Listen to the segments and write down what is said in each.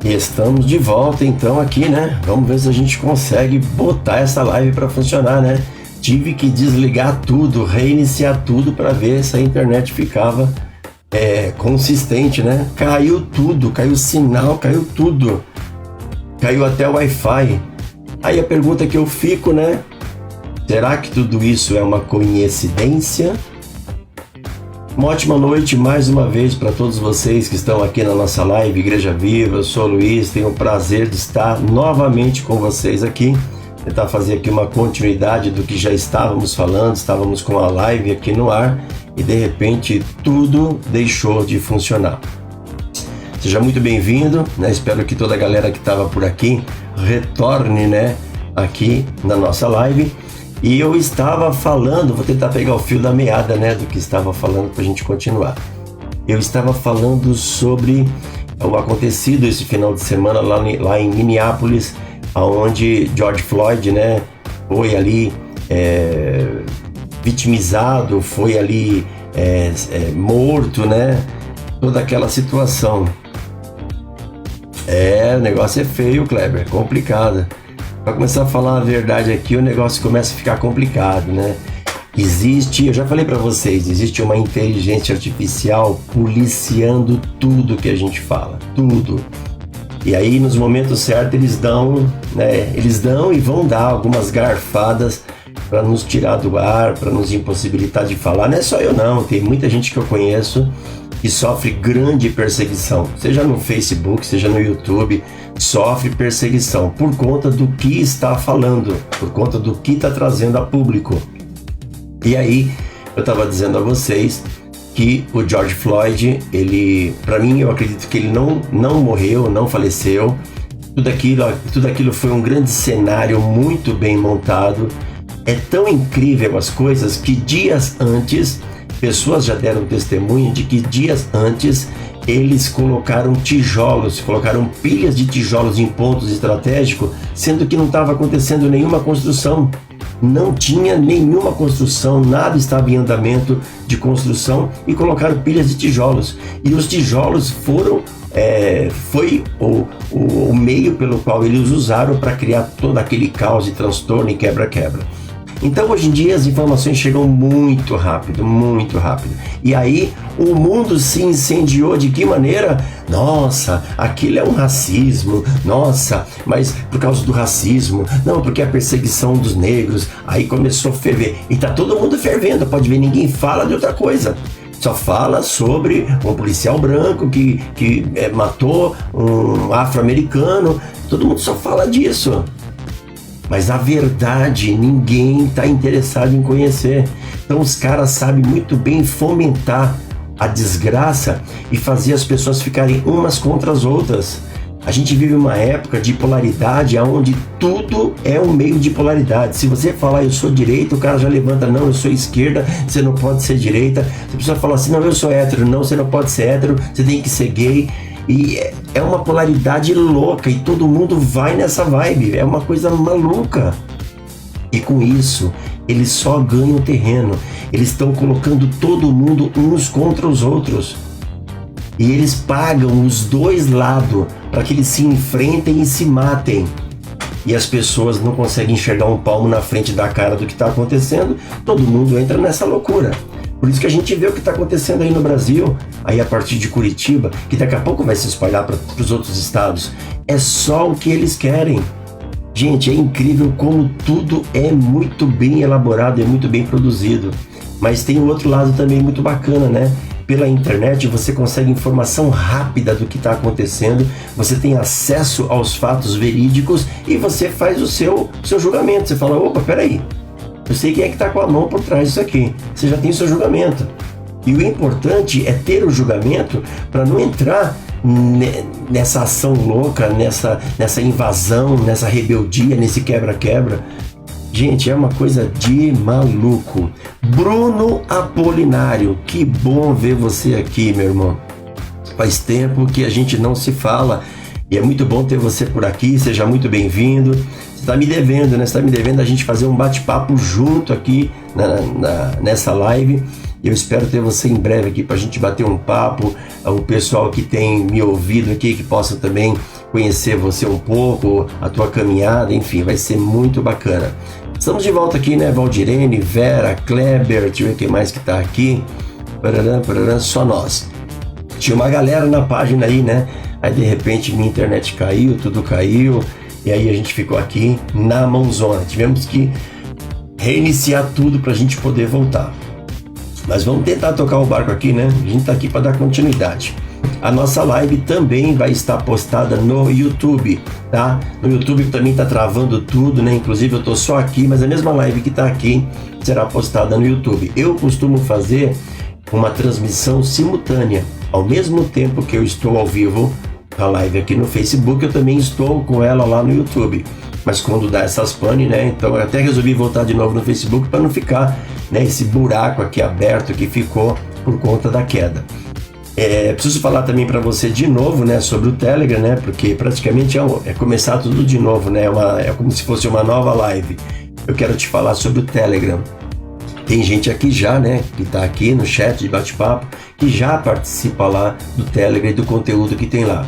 Estamos de volta então aqui, né? Vamos ver se a gente consegue botar essa live para funcionar, né? Tive que desligar tudo, reiniciar tudo para ver se a internet ficava consistente, né? Caiu tudo, caiu o sinal, caiu tudo. Caiu até o Wi-Fi. Aí a pergunta que eu fico, né? Será que tudo isso é uma coincidência? Uma ótima noite mais uma vez para todos vocês que estão aqui na nossa live Igreja Viva. Eu sou o Luiz, tenho o prazer de estar novamente com vocês aqui, tentar fazer aqui uma continuidade do que já estávamos falando. Estávamos com a live aqui no ar e de repente tudo deixou de funcionar. Seja muito bem-vindo, né? Espero que toda a galera que estava por aqui retorne, né, aqui na nossa live. E eu estava falando, vou tentar pegar o fio da meada, né, do que estava falando para a gente continuar. Eu estava falando sobre o acontecido esse final de semana lá em Minneapolis, onde George Floyd, né, foi ali vitimizado, foi ali morto, né, toda aquela situação. O negócio é feio, Kleber, complicado. Para começar a falar a verdade aqui, o negócio começa a ficar complicado, né? Eu já falei para vocês, existe uma inteligência artificial policiando tudo que a gente fala, tudo. E aí, nos momentos certos, eles dão, né? Eles dão e vão dar algumas garfadas para nos tirar do ar, para nos impossibilitar de falar. Não é só eu não, tem muita gente que eu conheço que sofre grande perseguição, seja no Facebook, seja no YouTube, sofre perseguição por conta do que está falando, por conta do que está trazendo a público. E aí, eu estava dizendo a vocês que o George Floyd, para mim, eu acredito que ele não morreu, não faleceu. Tudo aquilo foi um grande cenário muito bem montado. É tão incrível as coisas que dias antes, pessoas já deram testemunho de que dias antes eles colocaram pilhas de tijolos em pontos estratégicos, sendo que não estava acontecendo nenhuma construção. Não tinha nenhuma construção, nada estava em andamento de construção e colocaram pilhas de tijolos. E os tijolos foi o meio pelo qual eles usaram para criar todo aquele caos e transtorno e quebra-quebra. Então, hoje em dia, as informações chegam muito rápido, muito rápido. E aí, o mundo se incendiou de que maneira? Nossa, aquilo é um racismo. Nossa, mas por causa do racismo. Não, porque é a perseguição dos negros. Aí começou a ferver. E tá todo mundo fervendo, pode ver, ninguém fala de outra coisa. Só fala sobre um policial branco que matou um afro-americano. Todo mundo só fala disso. Mas a verdade ninguém está interessado em conhecer. Então os caras sabem muito bem fomentar a desgraça e fazer as pessoas ficarem umas contra as outras. A gente vive uma época de polaridade onde tudo é um meio de polaridade. Se você falar eu sou direita, o cara já levanta, não, eu sou esquerda, você não pode ser direita. Se a pessoa falar assim, não, eu sou hétero, não, você não pode ser hétero, você tem que ser gay. E é uma polaridade louca e todo mundo vai nessa vibe, é uma coisa maluca. E com isso, eles só ganham terreno, eles estão colocando todo mundo uns contra os outros. E eles pagam os dois lados para que eles se enfrentem e se matem. E as pessoas não conseguem enxergar um palmo na frente da cara do que está acontecendo, todo mundo entra nessa loucura. Por isso que a gente vê o que está acontecendo aí no Brasil, aí a partir de Curitiba, que daqui a pouco vai se espalhar para os outros estados. É só o que eles querem. Gente, é incrível como tudo é muito bem elaborado, é muito bem produzido. Mas tem o outro lado também muito bacana, né? Pela internet você consegue informação rápida do que está acontecendo, você tem acesso aos fatos verídicos e você faz o seu julgamento. Você fala, opa, peraí. Eu sei quem é que está com a mão por trás disso aqui. Você já tem o seu julgamento. E o importante é ter o julgamento para não entrar nessa ação louca, nessa invasão, nessa rebeldia, nesse quebra-quebra. Gente, é uma coisa de maluco. Bruno Apolinário, que bom ver você aqui, meu irmão. Faz tempo que a gente não se fala e é muito bom ter você por aqui. Seja muito bem-vindo. Você está me devendo, né? Você está me devendo a gente fazer um bate-papo junto aqui nessa live. Eu espero ter você em breve aqui para a gente bater um papo, o pessoal que tem me ouvido aqui, que possa também conhecer você um pouco, a tua caminhada, enfim, vai ser muito bacana. Estamos de volta aqui, né? Valdirene, Vera, Kleber, deixa eu ver quem mais que tá aqui. Só nós. Tinha uma galera na página aí, né? Aí de repente minha internet caiu, tudo caiu, e aí a gente ficou aqui na mãozona. Tivemos que reiniciar tudo pra gente poder voltar. Mas vamos tentar tocar o barco aqui, né? A gente tá aqui para dar continuidade. A nossa live também vai estar postada no YouTube, tá? No YouTube também tá travando tudo, né? Inclusive eu tô só aqui, mas a mesma live que tá aqui será postada no YouTube. Eu costumo fazer uma transmissão simultânea. Ao mesmo tempo que eu estou ao vivo na live aqui no Facebook, eu também estou com ela lá no YouTube. Mas quando dá essas pane, né? Então eu até resolvi voltar de novo no Facebook para não ficar, né, esse buraco aqui aberto que ficou por conta da queda. Preciso falar também para você de novo, né, sobre o Telegram, né? Porque praticamente é começar tudo de novo, né? É como se fosse uma nova live. Eu quero te falar sobre o Telegram. Tem gente aqui já, né, que está aqui no chat de bate-papo, que já participa lá do Telegram e do conteúdo que tem lá.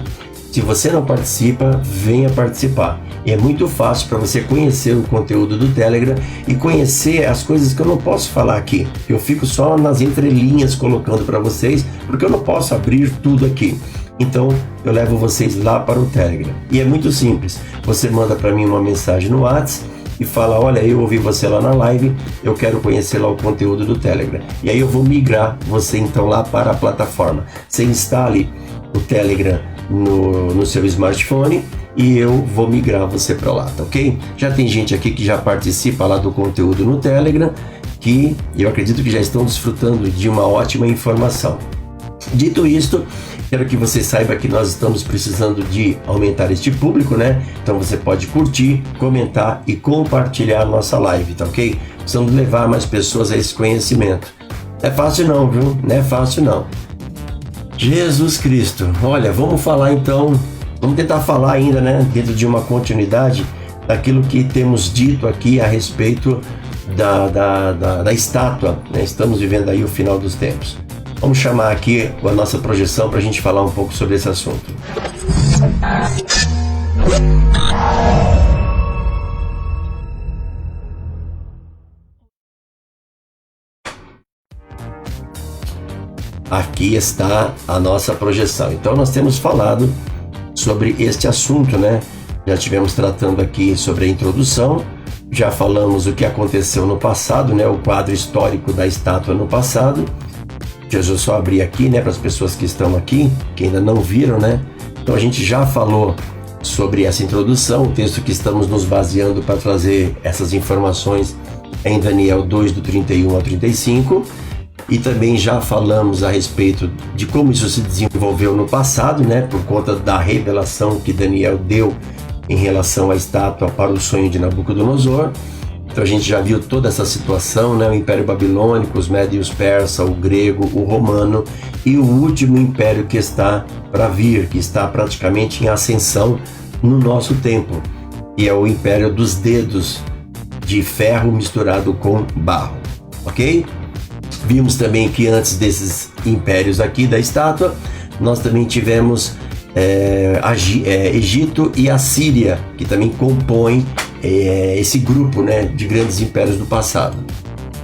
Se você não participa, venha participar. E é muito fácil para você conhecer o conteúdo do Telegram e conhecer as coisas que eu não posso falar aqui. Eu fico só nas entrelinhas colocando para vocês, porque eu não posso abrir tudo aqui. Então, eu levo vocês lá para o Telegram. E é muito simples. Você manda para mim uma mensagem no WhatsApp e fala, olha, eu ouvi você lá na live, eu quero conhecer lá o conteúdo do Telegram. E aí eu vou migrar você então lá para a plataforma. Você instale o Telegram no seu smartphone e eu vou migrar você para lá, tá ok? Já tem gente aqui que já participa lá do conteúdo no Telegram, que eu acredito que já estão desfrutando de uma ótima informação. Dito isto, quero que você saiba que nós estamos precisando de aumentar este público, né? Então você pode curtir, comentar e compartilhar a nossa live, tá ok? Precisamos levar mais pessoas a esse conhecimento. Não é fácil não, viu? Não é fácil não. Jesus Cristo. Olha, vamos falar então, vamos tentar falar ainda, né? Dentro de uma continuidade daquilo que temos dito aqui a respeito da estátua, né? Estamos vivendo aí o final dos tempos. Vamos chamar aqui a nossa projeção para a gente falar um pouco sobre esse assunto. Aqui está a nossa projeção. Então nós temos falado sobre este assunto, né? Já tivemos tratando aqui sobre a introdução, já falamos o que aconteceu no passado, né? O quadro histórico da estátua no passado. Eu só abrir aqui, né, para as pessoas que estão aqui, que ainda não viram, né? Então a gente já falou sobre essa introdução, o texto que estamos nos baseando para trazer essas informações é em Daniel 2, do 31 ao 35, e também já falamos a respeito de como isso se desenvolveu no passado, né, por conta da revelação que Daniel deu em relação à estátua para o sonho de Nabucodonosor. Então a gente já viu toda essa situação, né? O Império Babilônico, os médios persa, o grego, o romano e o último império que está para vir, que está praticamente em ascensão no nosso tempo, e é o Império dos Dedos de ferro misturado com barro, ok? Vimos também que antes desses impérios aqui da estátua, nós também tivemos Egito e Assíria, que também compõem esse grupo, né, de grandes impérios do passado.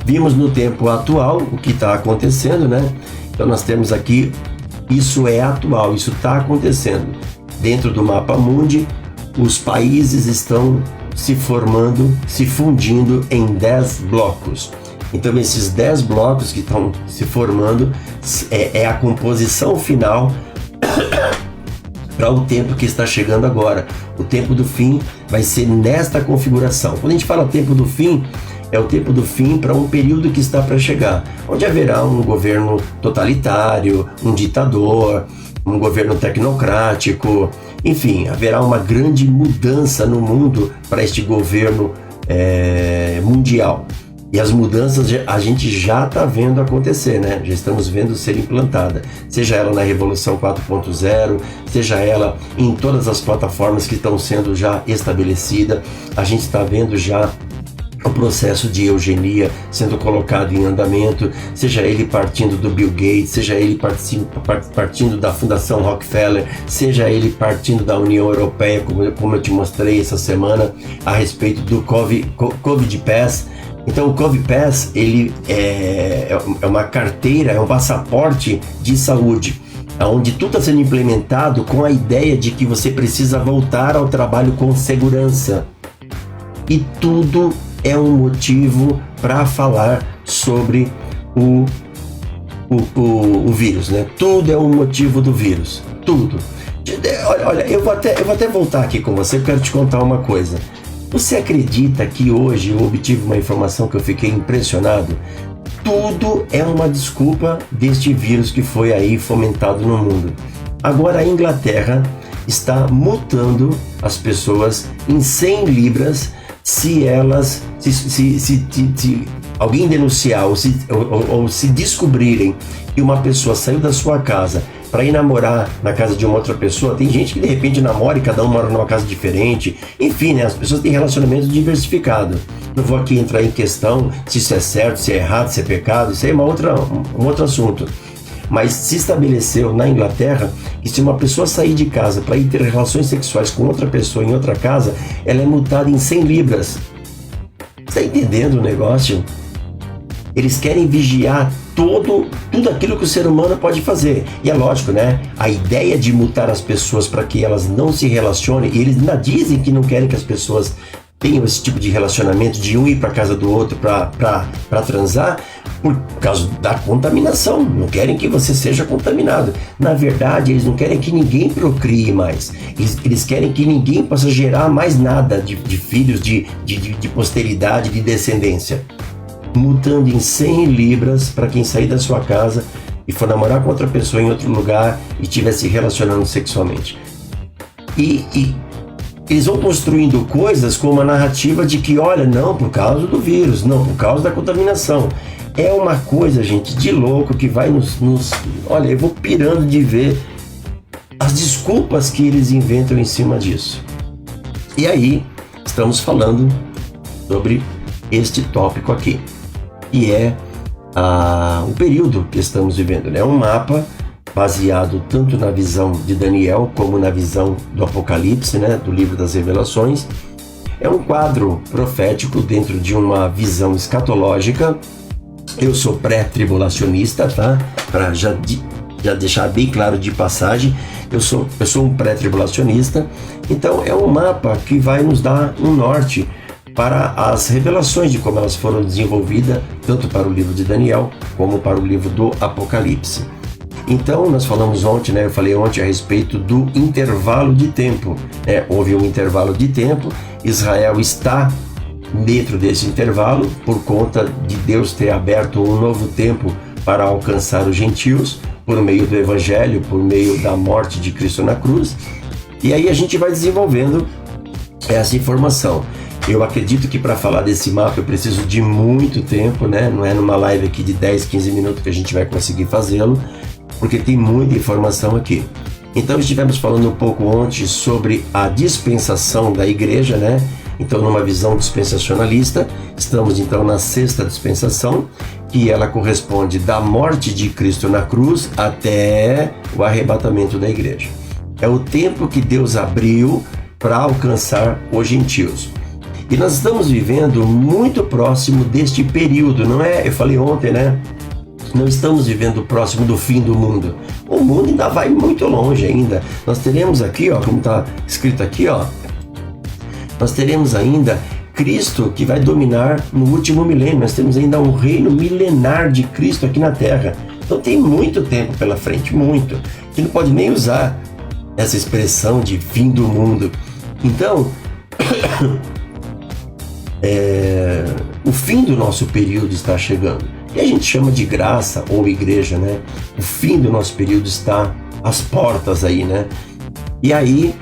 Vimos no tempo atual o que está acontecendo, né? Então nós temos aqui, isso é atual, isso está acontecendo. Dentro do mapa mundi, os países estão se formando, se fundindo em 10 blocos. Então esses 10 blocos que estão se formando é a composição final para o tempo que está chegando agora. O tempo do fim vai ser nesta configuração. Quando a gente fala tempo do fim, é o tempo do fim para um período que está para chegar, onde haverá um governo totalitário, um ditador, um governo tecnocrático, enfim, haverá uma grande mudança no mundo para este governo mundial. E as mudanças a gente já está vendo acontecer, né? Já estamos vendo ser implantada, seja ela na Revolução 4.0, seja ela em todas as plataformas que estão sendo já estabelecidas. A gente está vendo já o processo de eugenia sendo colocado em andamento, seja ele partindo do Bill Gates, seja ele partindo da Fundação Rockefeller, seja ele partindo da União Europeia, como eu te mostrei essa semana, a respeito do Covid Pass. Então o Covid Pass, ele é uma carteira, é um passaporte de saúde, onde tudo está sendo implementado com a ideia de que você precisa voltar ao trabalho com segurança. E tudo é um motivo para falar sobre o vírus, né? Tudo é um motivo do vírus, tudo. Olha, eu vou até voltar aqui com você, eu quero te contar uma coisa. Você acredita que hoje eu obtive uma informação que eu fiquei impressionado? Tudo é uma desculpa deste vírus que foi aí fomentado no mundo. Agora a Inglaterra está multando as pessoas em 100 libras se elas, se alguém denunciar ou se descobrirem que uma pessoa saiu da sua casa para ir namorar na casa de uma outra pessoa. Tem gente que de repente namora e cada um mora numa casa diferente. Enfim, né? As pessoas têm relacionamento diversificado. Não vou aqui entrar em questão se isso é certo, se é errado, se é pecado. Isso aí é um outro assunto. Mas se estabeleceu na Inglaterra que se uma pessoa sair de casa para ir ter relações sexuais com outra pessoa em outra casa, ela é multada em 100 libras. Você está entendendo o negócio? Eles querem vigiar tudo aquilo que o ser humano pode fazer. E é lógico, né? A ideia de multar as pessoas para que elas não se relacionem, e eles ainda dizem que não querem que as pessoas tenham esse tipo de relacionamento, de um ir para casa do outro para transar, por causa da contaminação. Não querem que você seja contaminado. Na verdade, eles não querem que ninguém procrie mais. Eles querem que ninguém possa gerar mais nada de filhos, de posteridade, de descendência. Multando em 100 libras para quem sair da sua casa e for namorar com outra pessoa em outro lugar e estiver se relacionando sexualmente. E eles vão construindo coisas com uma narrativa de que, olha, não por causa do vírus, não por causa da contaminação. É uma coisa, gente, de louco que vai Olha, eu vou pirando de ver as desculpas que eles inventam em cima disso. E aí, estamos falando sobre este tópico aqui, que é o período que estamos vivendo, né? Um mapa baseado tanto na visão de Daniel como na visão do Apocalipse, né? Do livro das Revelações. É um quadro profético dentro de uma visão escatológica. Eu sou pré-tribulacionista, tá? Para já deixar bem claro de passagem, eu sou um pré-tribulacionista. Então é um mapa que vai nos dar um norte para as revelações de como elas foram desenvolvidas, tanto para o livro de Daniel como para o livro do Apocalipse. Então, nós falamos ontem, né? Eu falei ontem a respeito do intervalo de tempo, né? Houve um intervalo de tempo, Israel está dentro desse intervalo por conta de Deus ter aberto um novo tempo para alcançar os gentios por meio do Evangelho, por meio da morte de Cristo na cruz. E aí a gente vai desenvolvendo essa informação. Eu acredito que para falar desse mapa eu preciso de muito tempo, né? Não é numa live aqui de 10, 15 minutos que a gente vai conseguir fazê-lo, porque tem muita informação aqui. Então estivemos falando um pouco ontem sobre a dispensação da igreja, né? Então numa visão dispensacionalista, estamos então na 6ª dispensação, que ela corresponde da morte de Cristo na cruz até o arrebatamento da igreja. É o tempo que Deus abriu para alcançar os gentios. E nós estamos vivendo muito próximo deste período, não é? Eu falei ontem, né? Não estamos vivendo próximo do fim do mundo. O mundo ainda vai muito longe ainda. Nós teremos aqui, ó, como está escrito aqui, ó, nós teremos ainda Cristo que vai dominar no último milênio. Nós temos ainda um reino milenar de Cristo aqui na Terra. Então tem muito tempo pela frente, muito. A gente não pode nem usar essa expressão de fim do mundo. Então, o fim do nosso período está chegando. E a gente chama de graça ou igreja, né? O fim do nosso período está às portas aí, né? E aí,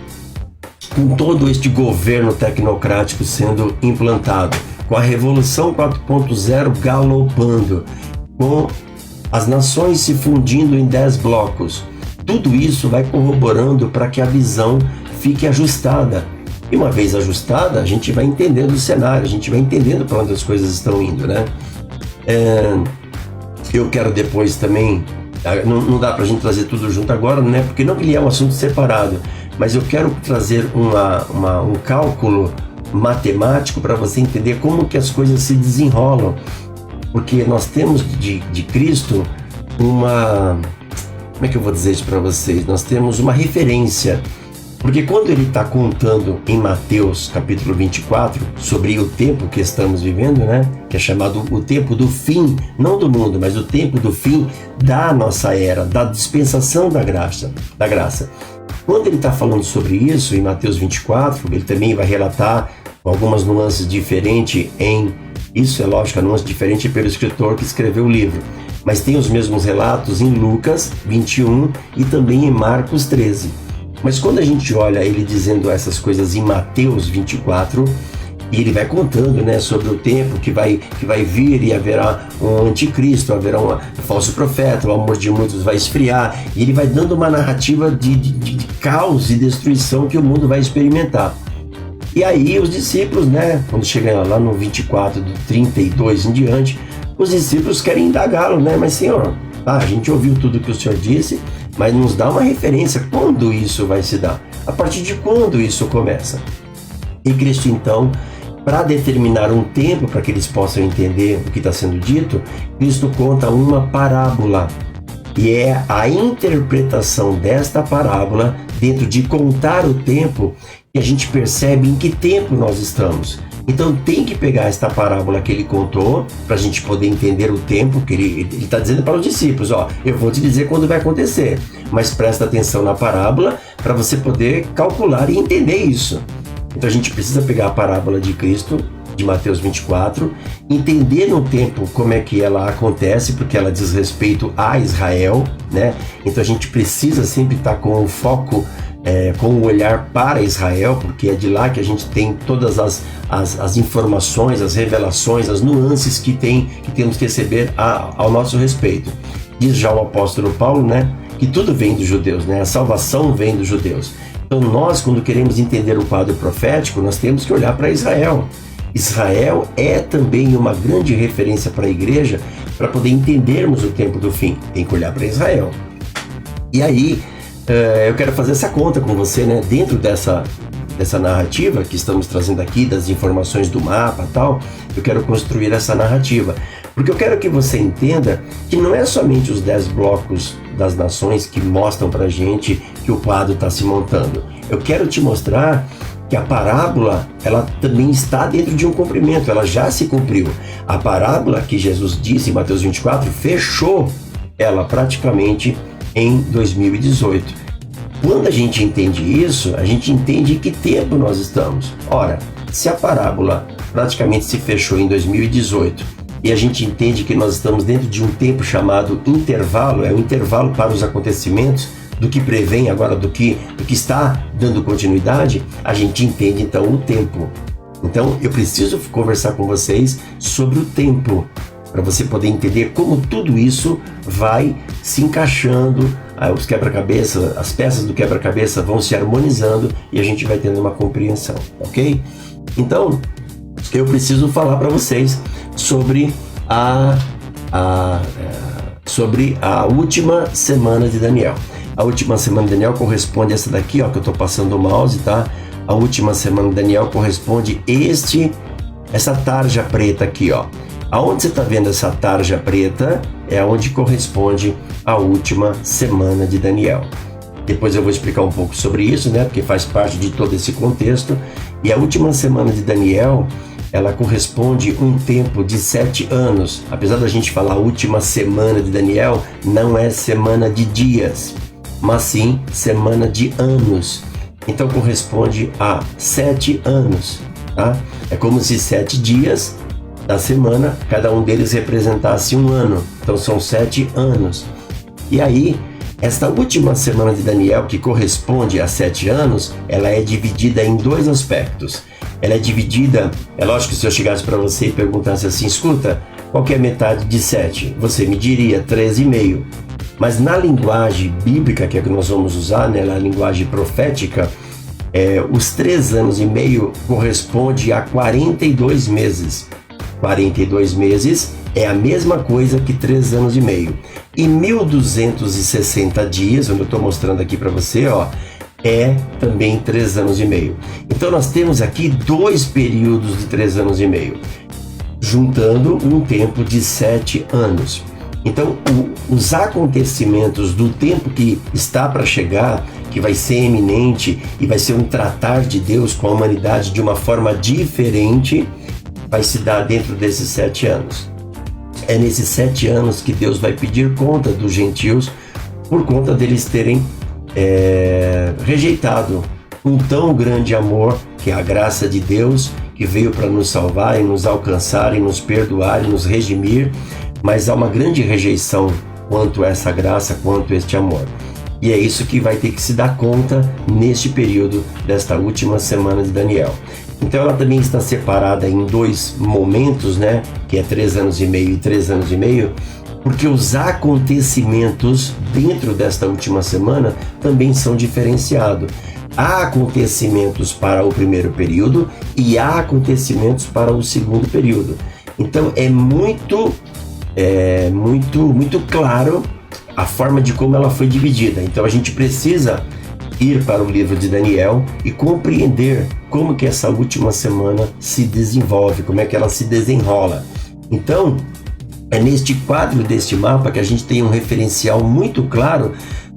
com todo este governo tecnocrático sendo implantado, com a Revolução 4.0 galopando, com as nações se fundindo em 10 blocos, tudo isso vai corroborando para que a visão fique ajustada. E uma vez ajustada, a gente vai entendendo o cenário, a gente vai entendendo para onde as coisas estão indo, né? Eu quero depois também, não dá para a gente trazer tudo junto agora, né? Porque não que ele é um assunto separado, mas eu quero trazer um cálculo matemático para você entender como que as coisas se desenrolam. Porque nós temos de Cristo como é que eu vou dizer isso para vocês? Nós temos uma referência. Porque quando ele está contando em Mateus capítulo 24 sobre o tempo que estamos vivendo, né? Que é chamado o tempo do fim, não do mundo, mas o tempo do fim da nossa era, da dispensação da graça. Quando ele está falando sobre isso em Mateus 24, ele também vai relatar algumas nuances diferentes isso é lógico, a nuance diferente pelo escritor que escreveu o livro. Mas tem os mesmos relatos em Lucas 21 e também em Marcos 13. Mas quando a gente olha ele dizendo essas coisas em Mateus 24, e ele vai contando, né, sobre o tempo que vai vir e haverá um anticristo, haverá um falso profeta, o amor de muitos vai esfriar, e ele vai dando uma narrativa de caos e destruição que o mundo vai experimentar. E aí os discípulos, né, quando chegam lá no 24, do 32 em diante, os discípulos querem indagá-lo, né, mas Senhor, a gente ouviu tudo que o Senhor disse, mas nos dá uma referência, quando isso vai se dar? A partir de quando isso começa? E Cristo, então, para determinar um tempo para que eles possam entender o que está sendo dito, Cristo conta uma parábola. E é a interpretação desta parábola, dentro de contar o tempo, que a gente percebe em que tempo nós estamos. Então tem que pegar esta parábola que ele contou para a gente poder entender o tempo que ele está dizendo para os discípulos. Eu vou te dizer quando vai acontecer, mas presta atenção na parábola para você poder calcular e entender isso. Então a gente precisa pegar a parábola de Cristo, de Mateus 24, entender no tempo como é que ela acontece, porque ela diz respeito a Israel, né? Então a gente precisa sempre estar com o foco, com o olhar para Israel, porque é de lá que a gente tem todas as informações, as revelações, as nuances que temos que receber ao nosso respeito. Diz já o apóstolo Paulo, né, que tudo vem dos judeus, né? A salvação vem dos judeus. Então nós, quando queremos entender o quadro profético, nós temos que olhar para Israel. Israel é também uma grande referência para a igreja, para poder entendermos o tempo do fim. Tem que olhar para Israel. E aí, eu quero fazer essa conta com você, né? Dentro dessa narrativa que estamos trazendo aqui, das informações do mapa e tal, eu quero construir essa narrativa. Porque eu quero que você entenda que não é somente os 10 blocos das nações que mostram pra gente que o quadro está se montando. Eu quero te mostrar que a parábola, ela também está dentro de um cumprimento, ela já se cumpriu. A parábola que Jesus disse em Mateus 24 fechou ela praticamente em 2018. Quando a gente entende isso, a gente entende em que tempo nós estamos. Ora, se a parábola praticamente se fechou em 2018 e a gente entende que nós estamos dentro de um tempo chamado intervalo, é um intervalo para os acontecimentos, do que prevém agora, do que está dando continuidade, a gente entende então o tempo. Então eu preciso conversar com vocês sobre o tempo, para você poder entender como tudo isso vai se encaixando, os quebra-cabeça, as peças do quebra-cabeça vão se harmonizando e a gente vai tendo uma compreensão, ok? Então, eu preciso falar para vocês sobre sobre a última semana de Daniel. A última semana de Daniel corresponde a essa daqui, ó, que eu estou passando o mouse, tá? A última semana de Daniel corresponde essa tarja preta aqui, ó. Aonde você está vendo essa tarja preta é onde corresponde a última semana de Daniel. Depois eu vou explicar um pouco sobre isso, né? Porque faz parte de todo esse contexto. E a última semana de Daniel, ela corresponde um tempo de 7 anos. Apesar da gente falar última semana de Daniel, não é semana de dias, mas sim semana de anos. Então corresponde a 7 anos, tá? É como se 7 dias da semana, cada um deles representasse um ano. Então são 7 anos. E aí, esta última semana de Daniel, que corresponde a 7 anos, ela é dividida em 2 aspectos. Ela é dividida, é lógico que se eu chegasse para você e perguntasse assim, escuta, qual que é a metade de 7? Você me diria 13,5. Mas na linguagem bíblica, que é que nós vamos usar, né, na linguagem profética, Os 3 anos e meio corresponde a 42 meses. 42 meses é a mesma coisa que 3 anos e meio. E 1.260 dias, onde eu estou mostrando aqui para você, ó, é também 3 anos e meio. Então nós temos aqui 2 períodos de 3 anos e meio, juntando um tempo de 7 anos. Então os acontecimentos do tempo que está para chegar, que vai ser eminente e vai ser um tratar de Deus com a humanidade de uma forma diferente, vai se dar dentro desses 7 anos. É nesses 7 anos que Deus vai pedir conta dos gentios por conta deles terem rejeitado um tão grande amor, que é a graça de Deus, que veio para nos salvar e nos alcançar e nos perdoar e nos redimir, mas há uma grande rejeição quanto a essa graça, quanto a este amor. E é isso que vai ter que se dar conta neste período desta última semana de Daniel. Então ela também está separada em 2 momentos, né? Que é 3 anos e meio e 3 anos e meio, porque os acontecimentos dentro desta última semana também são diferenciados. Há acontecimentos para o primeiro período e há acontecimentos para o segundo período. Então é muito claro a forma de como ela foi dividida. Então a gente precisa ir para o livro de Daniel e compreender como que essa última semana se desenvolve, como é que ela se desenrola. Então, é neste quadro deste mapa que a gente tem um referencial muito claro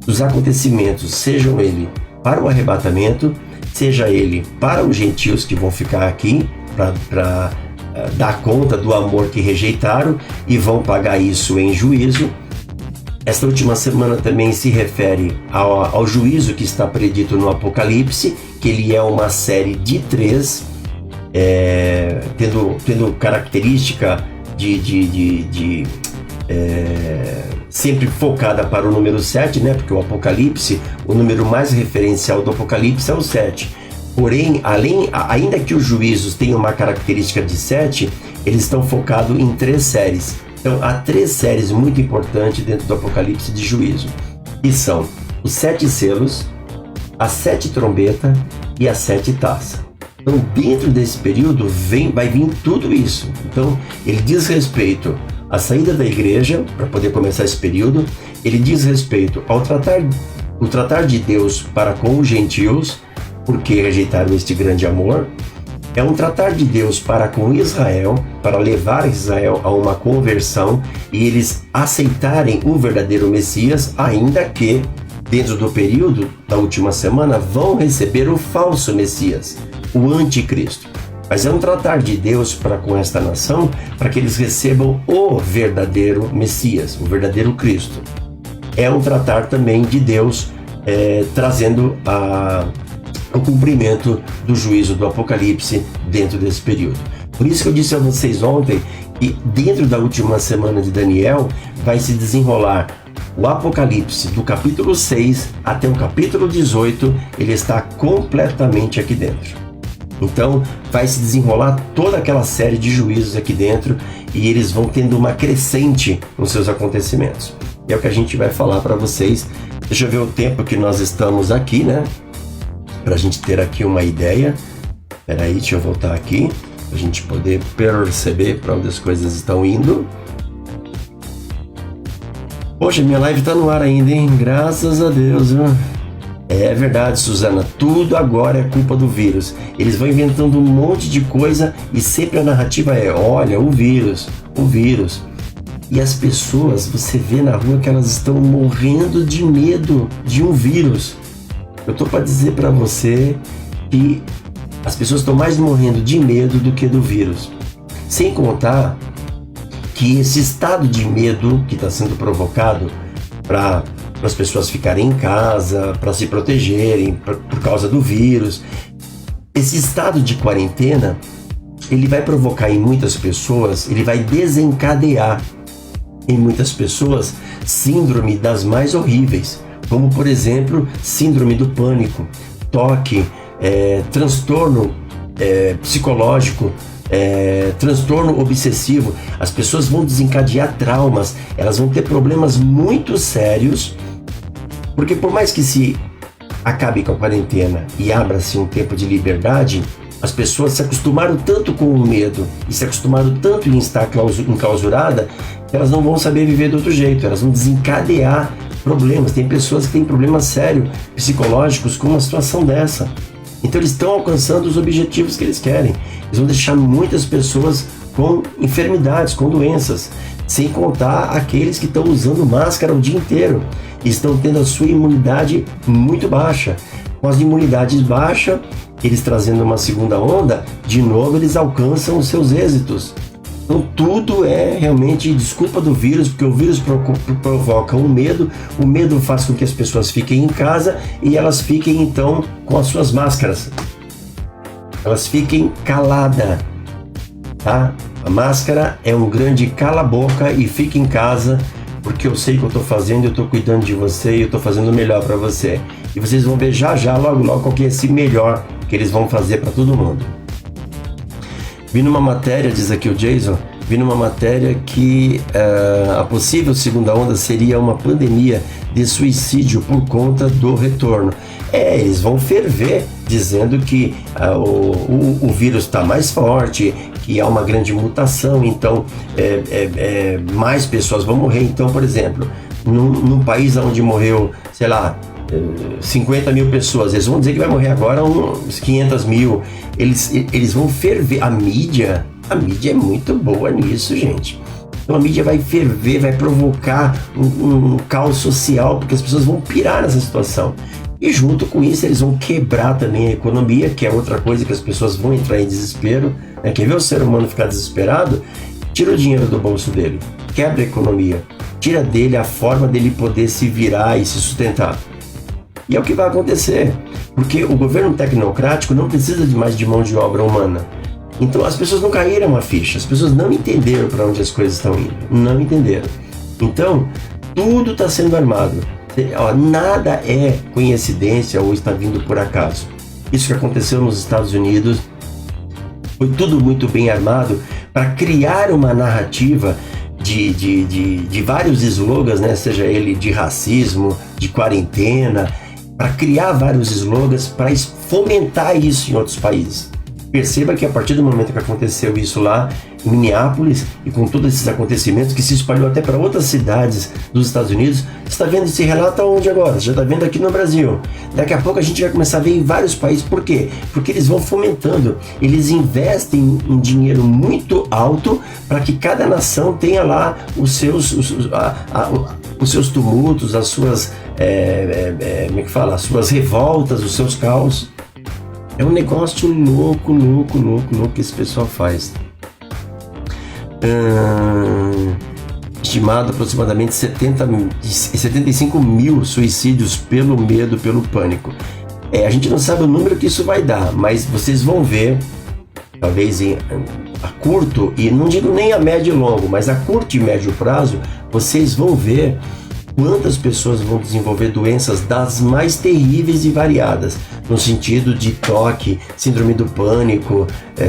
dos acontecimentos, sejam ele para o arrebatamento, seja ele para os gentios que vão ficar aqui para dar conta do amor que rejeitaram e vão pagar isso em juízo. Esta última semana também se refere ao juízo que está predito no Apocalipse, que ele é uma série de 3, tendo característica sempre focada para o número 7, né? Porque o Apocalipse, o número mais referencial do Apocalipse é o 7. Porém, ainda que os juízos tenham uma característica de 7, eles estão focados em 3 séries. Então, há 3 séries muito importantes dentro do Apocalipse de juízo, que são os 7 selos, as 7 trombetas e as 7 taças. Então, dentro desse período, vai vir tudo isso. Então, ele diz respeito à saída da igreja, para poder começar esse período, ele diz respeito ao tratar de Deus para com os gentios, porque rejeitaram este grande amor. É um tratar de Deus para com Israel, para levar Israel a uma conversão e eles aceitarem o verdadeiro Messias, ainda que, dentro do período da última semana, vão receber o falso Messias, o anticristo. Mas é um tratar de Deus para com esta nação, para que eles recebam o verdadeiro Messias, o verdadeiro Cristo. É um tratar também de Deus trazendo o cumprimento do juízo do Apocalipse dentro desse período. Por isso que eu disse a vocês ontem que dentro da última semana de Daniel vai se desenrolar o Apocalipse do capítulo 6 até o capítulo 18, ele está completamente aqui dentro. Então vai se desenrolar toda aquela série de juízos aqui dentro e eles vão tendo uma crescente nos seus acontecimentos. É o que a gente vai falar para vocês. Deixa eu ver o tempo que nós estamos aqui, né? Para a gente ter aqui uma ideia. Espera aí, deixa eu voltar aqui para a gente poder perceber para onde as coisas estão indo. Poxa, minha live tá no ar ainda, hein? Graças a Deus, viu? É verdade, Suzana, tudo agora é culpa do vírus. Eles vão inventando um monte de coisa e sempre a narrativa é, olha, o vírus. E as pessoas, você vê na rua que elas estão morrendo de medo de um vírus. Eu tô para dizer para você que as pessoas estão mais morrendo de medo do que do vírus. Sem contar que esse estado de medo que está sendo provocado para as pessoas ficarem em casa, para se protegerem por causa do vírus, esse estado de quarentena, ele vai provocar em muitas pessoas, ele vai desencadear em muitas pessoas síndrome das mais horríveis, como por exemplo, síndrome do pânico, toque, transtorno psicológico, transtorno obsessivo. As pessoas vão desencadear traumas, elas vão ter problemas muito sérios, porque por mais que se acabe com a quarentena e abra-se um tempo de liberdade, as pessoas se acostumaram tanto com o medo e se acostumaram tanto em estar enclausurada, que elas não vão saber viver de outro jeito, elas vão desencadear problemas. Tem pessoas que têm problemas sérios, psicológicos, com uma situação dessa. Então eles estão alcançando os objetivos que eles querem. Eles vão deixar muitas pessoas com enfermidades, com doenças, sem contar aqueles que estão usando máscara o dia inteiro e estão tendo a sua imunidade muito baixa. Com as imunidades baixas, eles trazendo uma segunda onda, de novo eles alcançam os seus êxitos. Então tudo é realmente desculpa do vírus, porque o vírus provoca um medo, o medo faz com que as pessoas fiquem em casa e elas fiquem então com as suas máscaras. Elas fiquem caladas, tá? A máscara é um grande cala a boca e fica em casa, porque eu sei o que eu estou fazendo, eu estou cuidando de você e eu estou fazendo o melhor para você. E vocês vão ver já, logo, qual que é esse melhor que eles vão fazer para todo mundo. Vi numa matéria, diz aqui o Jason, que a possível segunda onda seria uma pandemia de suicídio por conta do retorno. Eles vão ferver dizendo que o vírus está mais forte, que há uma grande mutação, então mais pessoas vão morrer. Então, por exemplo, num país onde morreu, sei lá, 50 mil pessoas, eles vão dizer que vai morrer agora uns 500 mil. Eles vão ferver. A mídia é muito boa nisso, gente. Então a mídia vai ferver, vai provocar um caos social, porque as pessoas vão pirar nessa situação. E junto com isso eles vão quebrar também a economia, que é outra coisa que as pessoas vão entrar em desespero. Quer ver o ser humano ficar desesperado? Tira o dinheiro do bolso dele, quebra a economia, tira dele a forma dele poder se virar e se sustentar. E é o que vai acontecer, porque o governo tecnocrático não precisa de mais de mão de obra humana. Então as pessoas não caíram a ficha, as pessoas não entenderam para onde as coisas estão indo, não entenderam. Então, tudo está sendo armado. Nada é coincidência ou está vindo por acaso. Isso que aconteceu nos Estados Unidos foi tudo muito bem armado para criar uma narrativa de vários slogans, né? Seja ele de racismo, de quarentena, para criar vários slogans para fomentar isso em outros países. Perceba que a partir do momento que aconteceu isso lá em Minneapolis e com todos esses acontecimentos que se espalhou até para outras cidades dos Estados Unidos, você está vendo esse relato aonde agora? Você já está vendo aqui no Brasil. Daqui a pouco a gente vai começar a ver em vários países. Por quê? Porque eles vão fomentando, eles investem um dinheiro muito alto para que cada nação tenha lá os seus tumultos, as suas, como é que fala? As suas revoltas, os seus caos. É um negócio louco que esse pessoal faz. Estimado aproximadamente 75 mil suicídios pelo medo, pelo pânico. A gente não sabe o número que isso vai dar, mas vocês vão ver, talvez a curto, e não digo nem a médio e longo, mas a curto e médio prazo, vocês vão ver quantas pessoas vão desenvolver doenças das mais terríveis e variadas, no sentido de toque, síndrome do pânico,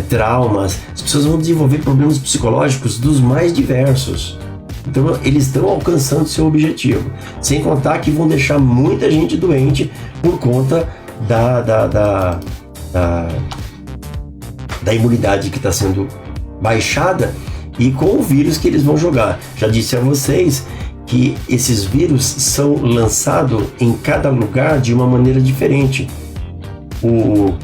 traumas. As pessoas vão desenvolver problemas psicológicos dos mais diversos. Então eles estão alcançando seu objetivo, sem contar que vão deixar muita gente doente por conta da imunidade que está sendo baixada e com o vírus que eles vão jogar. Já disse a vocês que esses vírus são lançados em cada lugar de uma maneira diferente. O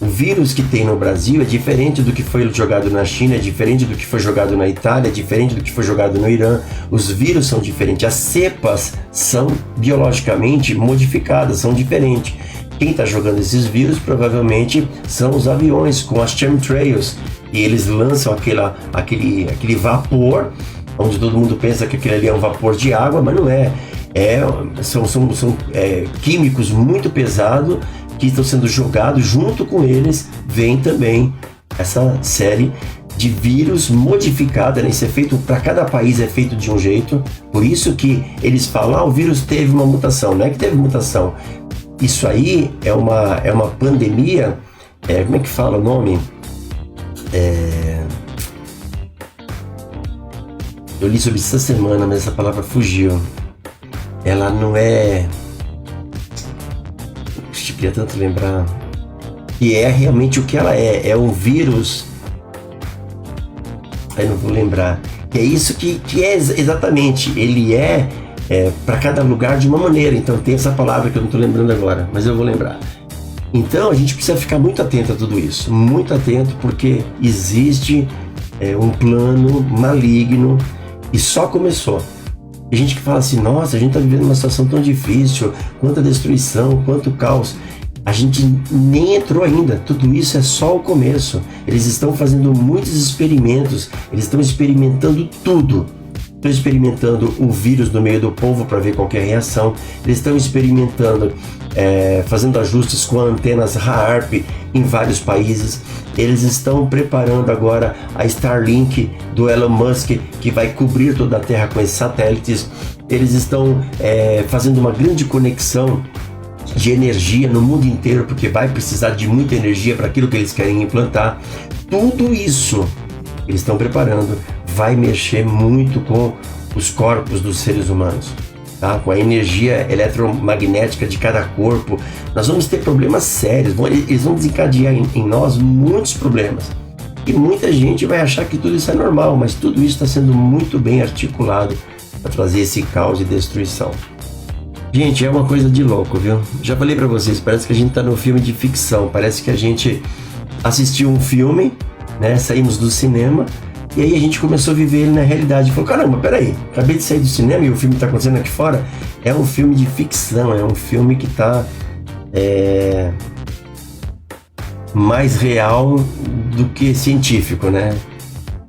vírus que tem no Brasil é diferente do que foi jogado na China, é diferente do que foi jogado na Itália, é diferente do que foi jogado no Irã. Os vírus são diferentes, as cepas são biologicamente modificadas, são diferentes. Quem está jogando esses vírus provavelmente são os aviões com as chemtrails, e eles lançam aquele vapor, onde todo mundo pensa que aquele ali é um vapor de água, mas não é. São químicos muito pesados que estão sendo jogados. Junto com eles vem também essa série de vírus modificada, né? Isso é feito para cada país, é feito de um jeito. Por isso que eles falam, o vírus teve uma mutação. Não é que teve mutação. Isso aí é uma pandemia. Como é que fala o nome? Eu li sobre isso essa semana, mas essa palavra fugiu. Ela não é... queria tanto lembrar. Que é realmente o que ela é um vírus. Aí não vou lembrar. Que é isso que é exatamente. Ele para cada lugar de uma maneira. Então tem essa palavra que eu não estou lembrando agora, mas eu vou lembrar. Então a gente precisa ficar muito atento a tudo isso. Muito atento, porque existe um plano maligno e só começou. Tem gente que fala assim, nossa, a gente está vivendo uma situação tão difícil, quanta destruição, quanto caos. A gente nem entrou ainda, tudo isso é só o começo. Eles estão fazendo muitos experimentos, eles estão experimentando tudo. Estão experimentando o vírus no meio do povo para ver qual que é a reação. Eles estão experimentando, fazendo ajustes com antenas HAARP em vários países. Eles estão preparando agora a Starlink do Elon Musk, que vai cobrir toda a Terra com esses satélites. Eles estão fazendo uma grande conexão de energia no mundo inteiro, porque vai precisar de muita energia para aquilo que eles querem implantar. Tudo isso eles estão preparando, vai mexer muito com os corpos dos seres humanos, tá? Com a energia eletromagnética de cada corpo. Nós vamos ter problemas sérios, eles vão desencadear em nós muitos problemas. E muita gente vai achar que tudo isso é normal, mas tudo isso está sendo muito bem articulado para trazer esse caos e destruição. Gente, é uma coisa de louco, viu? Já falei pra vocês, parece que a gente tá num filme de ficção, parece que a gente assistiu um filme, né? Saímos do cinema e aí a gente começou a viver ele na realidade. Falou, caramba, peraí, acabei de sair do cinema e o filme tá acontecendo aqui fora. É um filme de ficção, é um filme que tá mais real do que científico, né?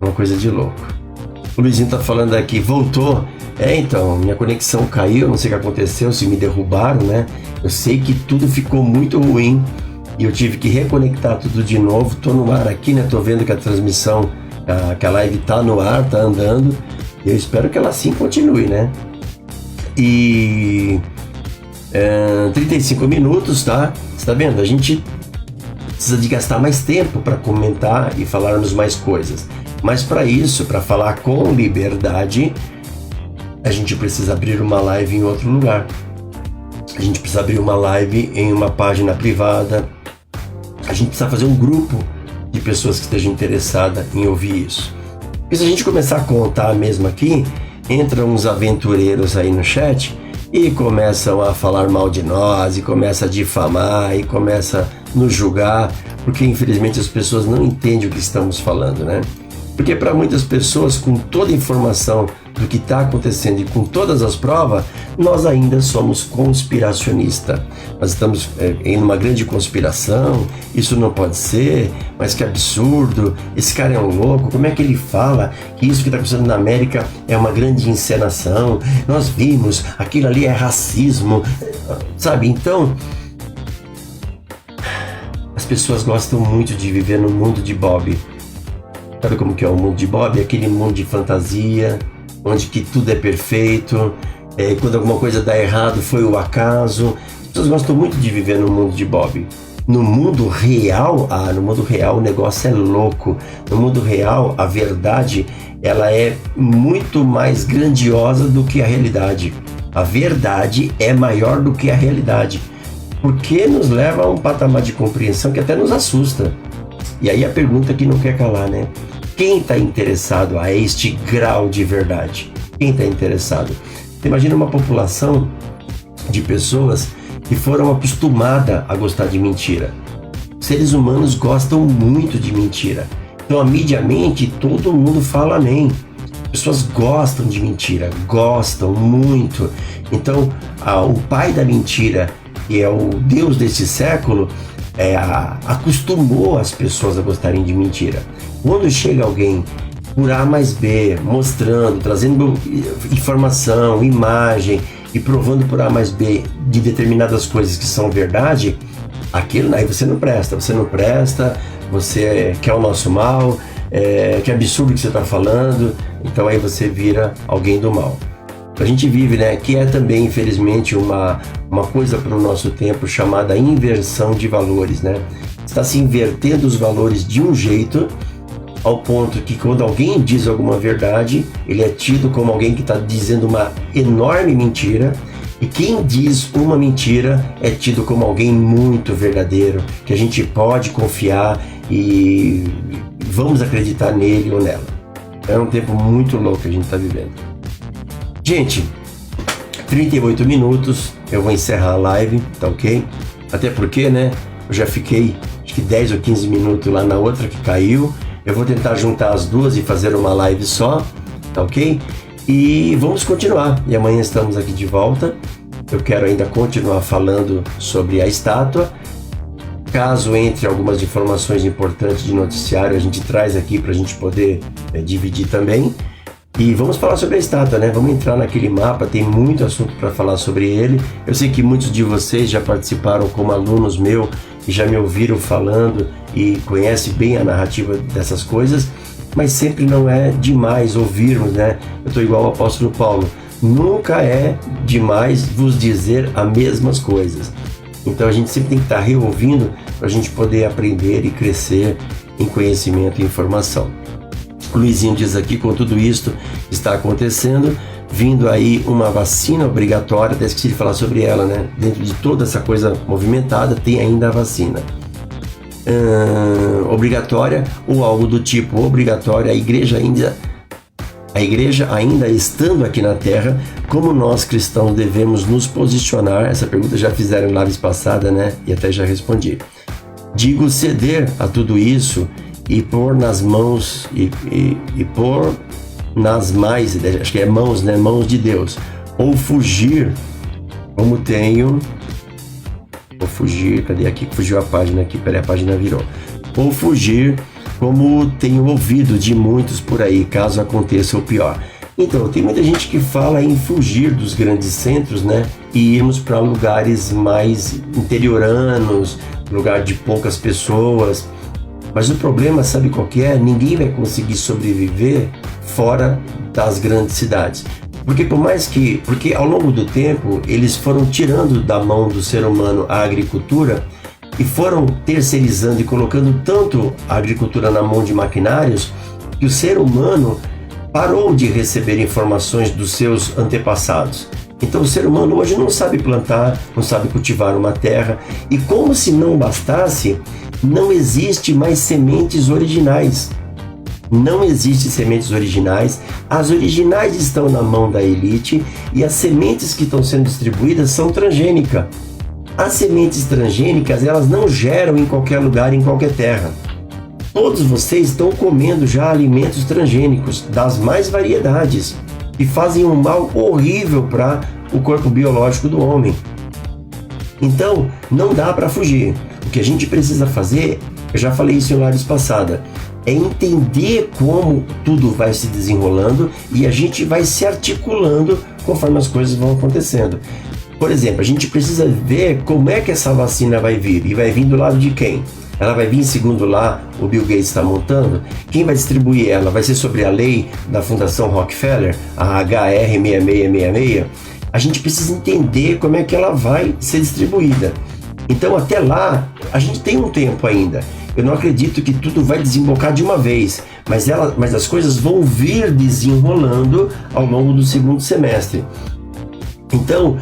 Uma coisa de louco. O Luizinho tá falando aqui, voltou. Então, minha conexão caiu, não sei o que aconteceu, se me derrubaram, né? Eu sei que tudo ficou muito ruim e eu tive que reconectar tudo de novo. Tô no ar aqui, né? Tô vendo que a transmissão, que a live tá no ar, tá andando. Eu espero que ela assim continue, né? E 35 minutos, tá? Você tá vendo? A gente precisa de gastar mais tempo para comentar e falarmos mais coisas. Mas para isso, para falar com liberdade, a gente precisa abrir uma live em outro lugar. A gente precisa abrir uma live em uma página privada. A gente precisa fazer um grupo de pessoas que estejam interessadas em ouvir isso. Porque se a gente começar a contar mesmo aqui, entram uns aventureiros aí no chat e começam a falar mal de nós, e começam a difamar, e começam a nos julgar, porque infelizmente as pessoas não entendem o que estamos falando, né? Porque para muitas pessoas, com toda a informação do que está acontecendo e com todas as provas, nós ainda somos conspiracionistas. Nós estamos em uma grande conspiração, isso não pode ser, mas que absurdo, esse cara é um louco, como é que ele fala que isso que está acontecendo na América é uma grande encenação, nós vimos, aquilo ali é racismo, sabe? Então, as pessoas gostam muito de viver no mundo de Bob. Sabe como que é o mundo de Bob? Aquele mundo de fantasia, onde que tudo é perfeito, quando alguma coisa dá errado foi o acaso. As pessoas gostam muito de viver no mundo de Bob. No mundo real, no mundo real o negócio é louco. No mundo real, a verdade, ela é muito mais grandiosa do que a realidade. A verdade é maior do que a realidade, porque nos leva a um patamar de compreensão que até nos assusta. E aí a pergunta que não quer calar, né? Quem está interessado a este grau de verdade? Quem está interessado? Você imagina uma população de pessoas que foram acostumadas a gostar de mentira. Seres humanos gostam muito de mentira. Então, a mídia-mente, todo mundo fala amém. Pessoas gostam de mentira, gostam muito. Então, o pai da mentira, que é o Deus desse século, acostumou as pessoas a gostarem de mentira. Quando chega alguém por A mais B, mostrando, trazendo informação, imagem e provando por A mais B de determinadas coisas que são verdade, aquilo aí você não presta, você quer o nosso mal, que absurdo que você está falando, então aí você vira alguém do mal. A gente vive, né, que é também, infelizmente, uma coisa para o nosso tempo chamada inversão de valores, né? Está se invertendo os valores de um jeito, ao ponto que quando alguém diz alguma verdade, ele é tido como alguém que está dizendo uma enorme mentira, E quem diz uma mentira é tido como alguém muito verdadeiro, que a gente pode confiar e vamos acreditar nele ou nela. É um tempo muito louco que a gente está vivendo. Gente, 38 minutos, eu vou encerrar a live, tá ok? Até porque, né, eu já fiquei acho que 10 ou 15 minutos lá na outra que caiu. Eu vou tentar juntar as duas e fazer uma live só, tá ok? E vamos continuar. E amanhã estamos aqui de volta. Eu quero ainda continuar falando sobre a estátua. Caso entre algumas informações importantes de noticiário, a gente traz aqui para a gente poder dividir também. E vamos falar sobre a estátua, né? Vamos entrar naquele mapa, tem muito assunto para falar sobre ele. Eu sei que muitos de vocês já participaram como alunos meus e já me ouviram falando e conhecem bem a narrativa dessas coisas, mas sempre não é demais ouvirmos, né? Eu estou igual ao apóstolo Paulo, nunca é demais vos dizer as mesmas coisas. Então a gente sempre tem que estar reouvindo para a gente poder aprender e crescer em conhecimento e informação. O Luizinho diz aqui, com tudo isso está acontecendo, vindo aí uma vacina obrigatória, até esqueci de falar sobre ela, né? Dentro de toda essa coisa movimentada tem ainda a vacina obrigatória ou algo do tipo obrigatória. A igreja ainda estando aqui na Terra, como nós cristãos devemos nos posicionar? Essa pergunta já fizeram na live passada, né? E até já respondi. Digo ceder a tudo isso e pôr nas mãos e pôr nas mais, acho que é mãos, né? Mãos de Deus. Ou fugir, como tenho. Ou fugir, cadê aqui? Fugiu a página aqui, peraí, a página virou. Ou fugir, como tenho ouvido de muitos por aí, caso aconteça o pior. Então, tem muita gente que fala em fugir dos grandes centros, né? E irmos para lugares mais interioranos, lugar de poucas pessoas. Mas o problema, sabe qual que é? Ninguém vai conseguir sobreviver fora das grandes cidades. Porque ao longo do tempo, eles foram tirando da mão do ser humano a agricultura e foram terceirizando e colocando tanto a agricultura na mão de maquinários que o ser humano parou de receber informações dos seus antepassados. Então o ser humano hoje não sabe plantar, não sabe cultivar uma terra, e como se não bastasse, não existe mais sementes originais. Não existem sementes originais, as originais estão na mão da elite e as sementes que estão sendo distribuídas são transgênicas. As sementes transgênicas, elas não geram em qualquer lugar, em qualquer terra. Todos vocês estão comendo já alimentos transgênicos das mais variedades e fazem um mal horrível para o corpo biológico do homem. Então, não dá para fugir. O que a gente precisa fazer, eu já falei isso em lives passadas, é entender como tudo vai se desenrolando e a gente vai se articulando conforme as coisas vão acontecendo. Por exemplo, a gente precisa ver como é que essa vacina vai vir. E vai vir do lado de quem? Ela vai vir segundo lá o Bill Gates está montando? Quem vai distribuir ela? Vai ser sobre a lei da Fundação Rockefeller, a HR6666? A gente precisa entender como é que ela vai ser distribuída. Então até lá, a gente tem um tempo ainda. Eu não acredito que tudo vai desembocar de uma vez, mas as coisas vão vir desenrolando ao longo do segundo semestre. Então,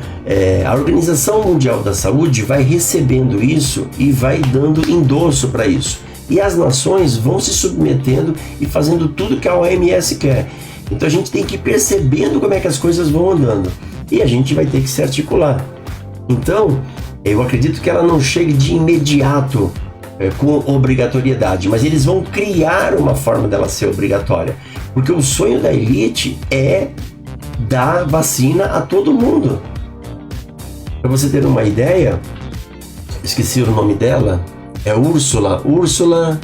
a Organização Mundial da Saúde vai recebendo isso e vai dando endosso para isso. E as nações vão se submetendo e fazendo tudo que a OMS quer. Então a gente tem que ir percebendo como é que as coisas vão andando. E a gente vai ter que se articular. Então, eu acredito que ela não chegue de imediato com obrigatoriedade, mas eles vão criar uma forma dela ser obrigatória. Porque o sonho da elite é dar vacina a todo mundo. Para você ter uma ideia, esqueci o nome dela, é Úrsula. Úrsula,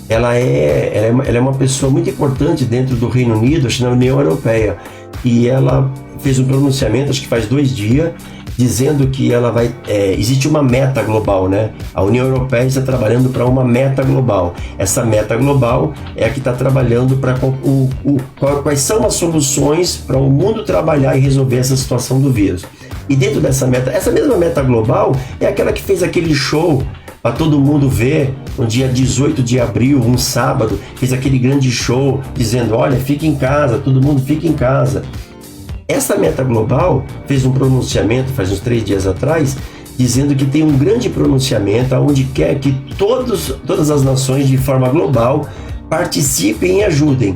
ela é uma pessoa muito importante dentro do Reino Unido, acho que na União Europeia, e ela fez um pronunciamento, acho que faz 2 dias, dizendo que ela vai... existe uma meta global, né? A União Europeia está trabalhando para uma meta global. Essa meta global é a que está trabalhando para quais são as soluções para o mundo trabalhar e resolver essa situação do vírus. E dentro dessa meta, essa mesma meta global é aquela que fez aquele show para todo mundo ver no dia 18 de abril, um sábado, fez aquele grande show dizendo, olha, fique em casa, todo mundo fica em casa. Essa meta global fez um pronunciamento faz uns 3 dias atrás, dizendo que tem um grande pronunciamento onde quer que todas as nações de forma global participem e ajudem.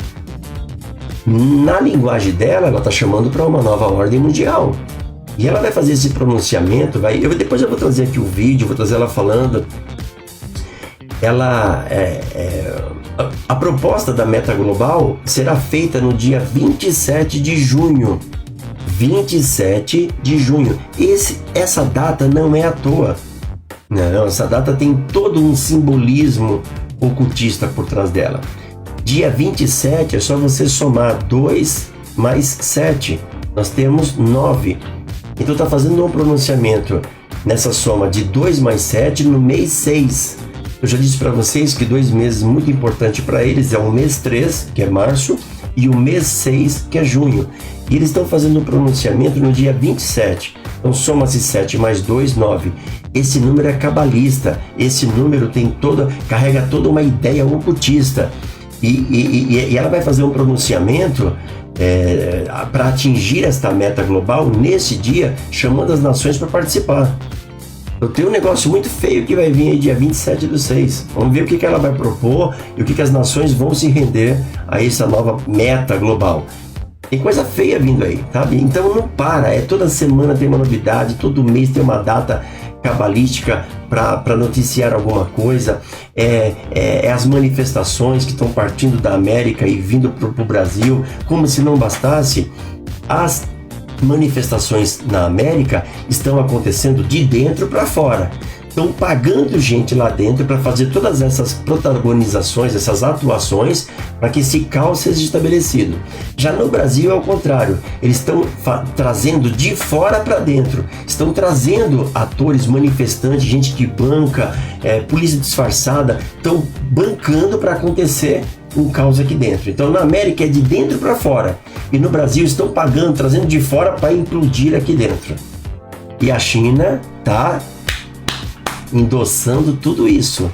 Na linguagem dela, ela está chamando para uma nova ordem mundial. E ela vai fazer esse pronunciamento, depois eu vou trazer aqui o vídeo, vou trazer ela falando. A proposta da meta global será feita no dia 27 de junho. 27 de junho. Essa data não é à toa. Não, essa data tem todo um simbolismo ocultista por trás dela. Dia 27 é só você somar 2 mais 7. Nós temos 9. Então está fazendo um pronunciamento nessa soma de 2 mais 7 no mês 6. Eu já disse para vocês que 2 meses muito importante para eles é o mês 3, que é março, e o mês 6, que é junho. E eles estão fazendo um pronunciamento no dia 27. Então soma-se 7 mais 2, 9. Esse número é cabalista. Esse número carrega toda uma ideia ocultista. E ela vai fazer um pronunciamento para atingir esta meta global nesse dia, chamando as nações para participar. Eu tenho um negócio muito feio que vai vir aí dia 27/6. Vamos ver o que ela vai propor e o que as nações vão se render a essa nova meta global. Tem coisa feia vindo aí, sabe? Então não para, toda semana tem uma novidade, todo mês tem uma data cabalística para noticiar alguma coisa. As manifestações que estão partindo da América e vindo para o Brasil, como se não bastasse, as manifestações na América estão acontecendo de dentro para fora. Estão pagando gente lá dentro para fazer todas essas protagonizações, essas atuações, para que esse caos seja estabelecido. Já no Brasil é o contrário, eles estão trazendo de fora para dentro, estão trazendo atores, manifestantes, gente que banca, polícia disfarçada, estão bancando para acontecer um caos aqui dentro. Então na América é de dentro para fora, e no Brasil estão pagando, trazendo de fora para implodir aqui dentro. E a China está endossando tudo isso,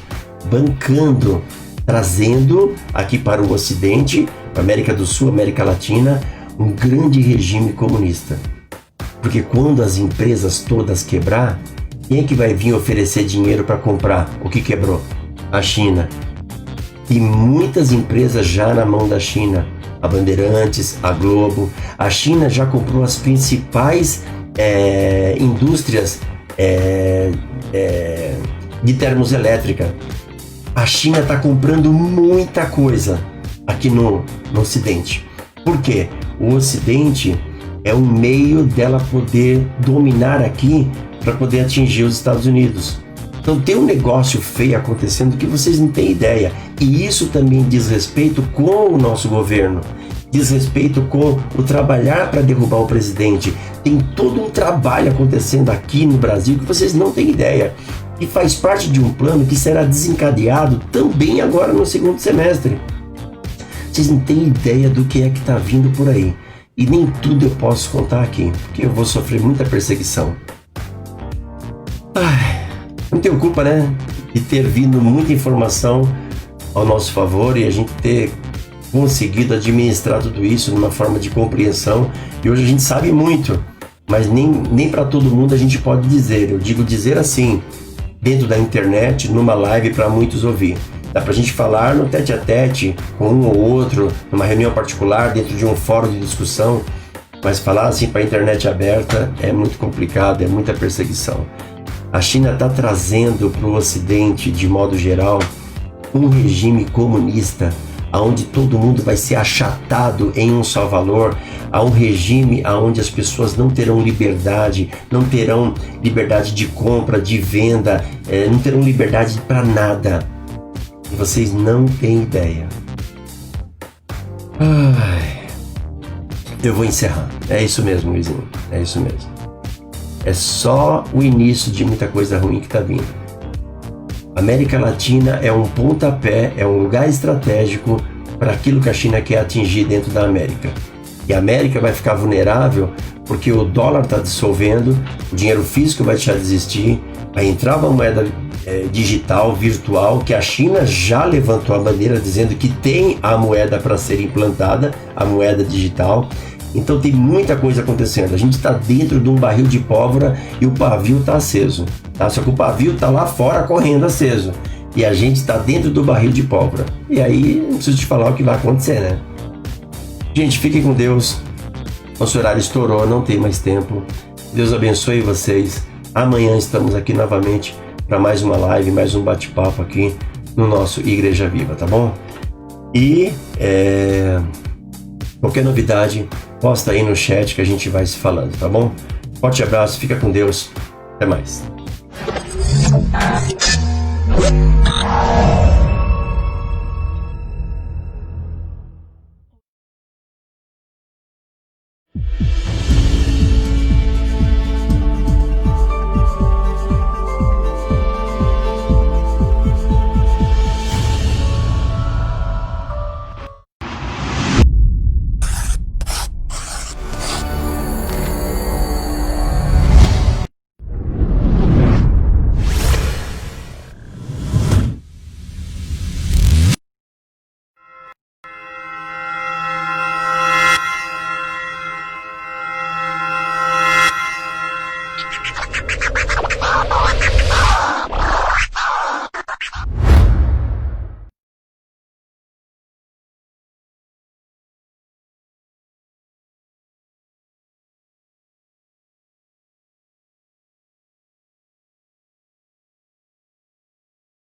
bancando, trazendo aqui para o Ocidente, América do Sul, América Latina, um grande regime comunista. Porque quando as empresas todas quebrar, quem é que vai vir oferecer dinheiro para comprar o que quebrou? A China. E muitas empresas já na mão da China, a Bandeirantes, a Globo. A China já comprou as principais indústrias de termoelétrica. A China está comprando muita coisa aqui no Ocidente. Por quê? O Ocidente é um meio dela poder dominar aqui para poder atingir os Estados Unidos. Então tem um negócio feio acontecendo que vocês não têm ideia. E isso também diz respeito com o nosso governo. Diz respeito com o trabalhar para derrubar o presidente. Tem todo um trabalho acontecendo aqui no Brasil que vocês não têm ideia. E faz parte de um plano que será desencadeado também agora no segundo semestre. Vocês não têm ideia do que é que está vindo por aí. E nem tudo eu posso contar aqui, porque eu vou sofrer muita perseguição. Não tenho culpa, né? De ter vindo muita informação ao nosso favor e a gente ter conseguido administrar tudo isso de uma forma de compreensão. E hoje a gente sabe muito, mas nem para todo mundo a gente pode dizer. Eu digo dizer assim, dentro da internet, numa live para muitos ouvir. Dá pra gente falar no tete-a-tete, com um ou outro, numa reunião particular, dentro de um fórum de discussão, mas falar assim para a internet aberta é muito complicado, é muita perseguição. A China está trazendo para o Ocidente, de modo geral, um regime comunista, onde todo mundo vai ser achatado em um só valor, a um regime onde as pessoas não terão liberdade de compra, de venda, não terão liberdade para nada. E vocês não têm ideia. Eu vou encerrar. É isso mesmo, Luizinho. É isso mesmo. É só o início de muita coisa ruim que está vindo. A América Latina é um pontapé, é um lugar estratégico para aquilo que a China quer atingir dentro da América. E a América vai ficar vulnerável porque o dólar está dissolvendo, o dinheiro físico vai deixar de existir, vai entrar uma moeda digital, virtual, que a China já levantou a bandeira dizendo que tem a moeda para ser implantada, a moeda digital. Então tem muita coisa acontecendo. A gente está dentro de um barril de pólvora e o pavio está aceso. Tá? Só que o pavio está lá fora correndo aceso. E a gente está dentro do barril de pólvora. E aí, não preciso te falar o que vai acontecer, né? Gente, fiquem com Deus. Nosso horário estourou, não tem mais tempo. Deus abençoe vocês. Amanhã estamos aqui novamente para mais uma live, mais um bate-papo aqui no nosso Igreja Viva, tá bom? E qualquer novidade, posta aí no chat que a gente vai se falando, tá bom? Forte abraço, fica com Deus. Até mais.